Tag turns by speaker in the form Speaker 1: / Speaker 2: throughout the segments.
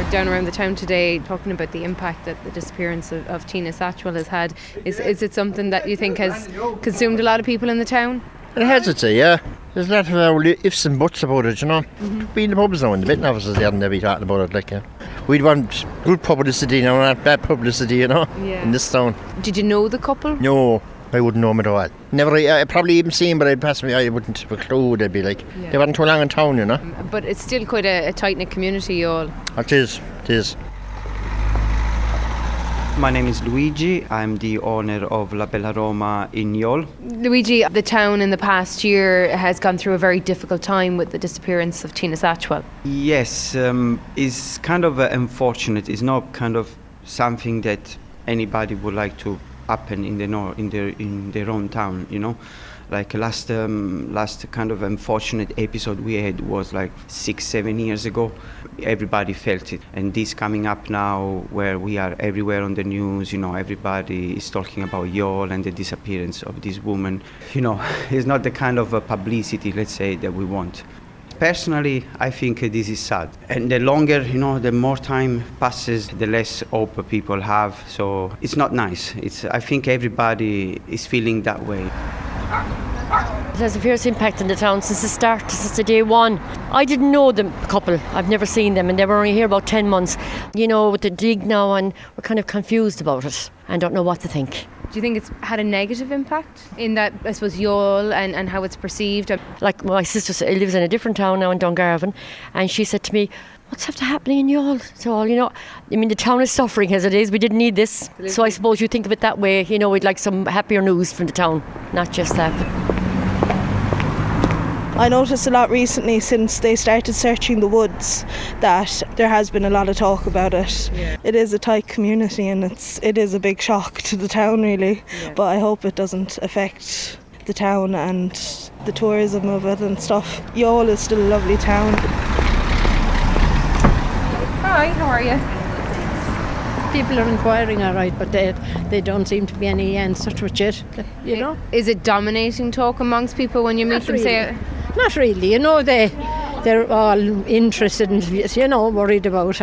Speaker 1: down around the town today talking about the impact that the disappearance of Tina Satchwell has had. Is it something that you think has consumed a lot of people in the town?
Speaker 2: It has, I'd say, yeah. There's a lot of ifs and buts about it, you know. We in the pubs now, and the betting officers there, and they'll be talking about it, like, yeah. We'd want good publicity now, not bad publicity, you know, in this town.
Speaker 1: Did you know the couple?
Speaker 2: No, I wouldn't know them at all. Never, I probably even seen, but I'd pass me, I wouldn't have a clue. They'd be like, they weren't too long in town, you know.
Speaker 1: But it's still quite a tight-knit community, Youghal.
Speaker 2: It is.
Speaker 3: My name is Luigi. I'm the owner of La Bella Roma in Youghal.
Speaker 1: Luigi, the town in the past year has gone through a very difficult time with the disappearance of Tina Satchwell.
Speaker 3: Yes, it's kind of unfortunate. It's not kind of something that anybody would like to happen in their own town, you know. Like last kind of unfortunate episode we had was like 6-7 years ago. Everybody felt it, and this coming up now, where we are everywhere on the news. You know, everybody is talking about Youghal and the disappearance of this woman. You know, it's not the kind of publicity, let's say, that we want. Personally, I think this is sad, and the longer, you know, the more time passes, the less hope people have. So it's not nice. I think everybody is feeling that way.
Speaker 4: It has a fierce impact on the town since the start, since the day one. I didn't know the couple. I've never seen them, and they were only here about 10 months. You know, with the dig now, and we're kind of confused about it and don't know what to think.
Speaker 1: Do you think it's had a negative impact in that, I suppose, Youghal and how it's perceived?
Speaker 4: Like my sister lives in a different town now in Dungarvan, and she said to me, what's after happening in Youghal? So, you know, I mean, the town is suffering as it is. We didn't need this. Absolutely. So I suppose you think of it that way. You know, we'd like some happier news from the town, not just that.
Speaker 5: I noticed a lot recently since they started searching the woods that there has been a lot of talk about it. Yeah. It is a tight community, and it is a big shock to the town, really. Yeah. But I hope it doesn't affect the town and the tourism of it and stuff. Youghal is still a lovely town.
Speaker 1: Hi, how are you?
Speaker 6: People are inquiring, all right, but they don't seem to be any answer to it yet, you know.
Speaker 1: Is it dominating talk amongst people when you meet them?
Speaker 6: Really. Not really, you know, they're all interested and, you know, worried about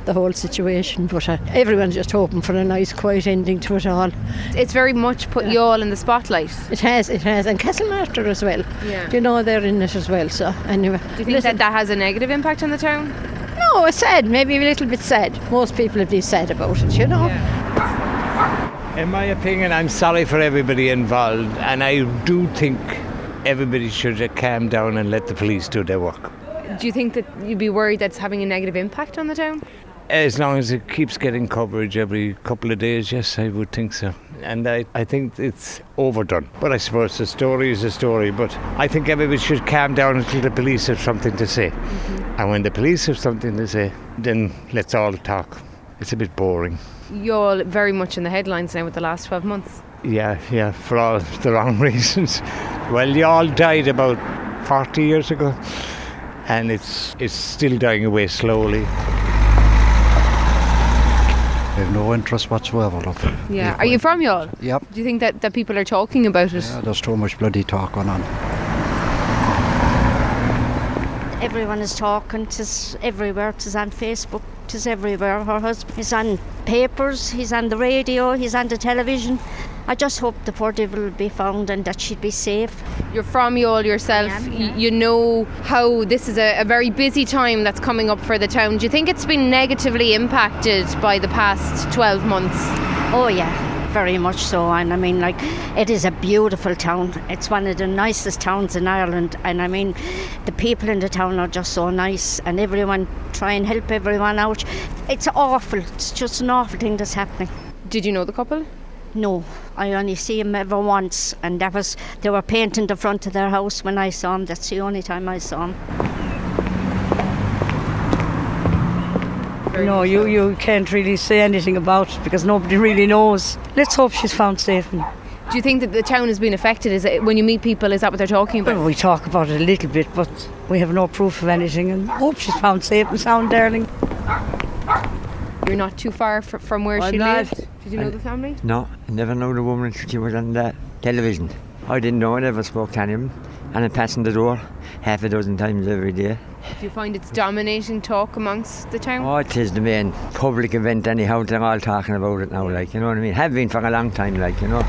Speaker 6: the whole situation, but everyone's just hoping for a nice quiet ending to it all.
Speaker 1: It's very much put Youghal in the spotlight.
Speaker 6: It has, and Castlemartyr as well. Yeah. You know, they're in it as well, so anyway.
Speaker 1: Do you think that has a negative impact on the town?
Speaker 6: No, it's sad, maybe a little bit sad. Most people would be sad about it, you know.
Speaker 7: Yeah. In my opinion, I'm sorry for everybody involved, and I do think everybody should calm down and let the police do their work.
Speaker 1: Do you think that you'd be worried that's having a negative impact on the town?
Speaker 7: As long as it keeps getting coverage every couple of days, yes, I would think so. And I think it's overdone. But I suppose the story is a story. But I think everybody should calm down until the police have something to say. Mm-hmm. And when the police have something to say, then let's all talk. It's a bit boring.
Speaker 1: You're very much in the headlines now with the last 12 months.
Speaker 7: Yeah, for all the wrong reasons. Well, Youghal died about 40 years ago, and it's still dying away slowly.
Speaker 8: I have no interest whatsoever, love.
Speaker 1: Yeah. Are you from Youghal?
Speaker 8: Yep.
Speaker 1: Do you think that people are talking about it?
Speaker 8: Yeah, there's too much bloody talk going on.
Speaker 4: Everyone is talking, 'tis everywhere, 'tis on Facebook, 'tis everywhere. Her husband is on papers, he's on the radio, he's on the television. I just hope the poor devil will be found and that she'd be safe.
Speaker 1: You're from Youghal yourself. You know how this is a very busy time that's coming up for the town. Do you think it's been negatively impacted by the past 12 months?
Speaker 4: Oh yeah, very much so. And I mean, like, it is a beautiful town. It's one of the nicest towns in Ireland, and I mean, the people in the town are just so nice, and everyone try and help everyone out. It's awful. It's just an awful thing that's happening.
Speaker 1: Did you know the couple?
Speaker 4: No, I only see him ever once, and they were painting the front of their house when I saw him. That's the only time I saw him.
Speaker 9: No, you can't really say anything about it because nobody really knows. Let's hope she's found safe.
Speaker 1: Do you think that the town has been affected? Is it, when you meet people, is that what they're talking about?
Speaker 9: Well, we talk about it a little bit, but we have no proof of anything, and hope she's found safe and sound, darling.
Speaker 1: You're not too far from where she lived? Did you know the family?
Speaker 10: No, I never knew the woman. She was on the television. I didn't know, I never spoke to anyone. and I'm passing the door half a dozen times every day.
Speaker 1: Do you find it's dominating talk amongst the town?
Speaker 10: Oh, it is the main public event anyhow. They're all talking about it now, like, you know what I mean? Have been for a long time, like, you know.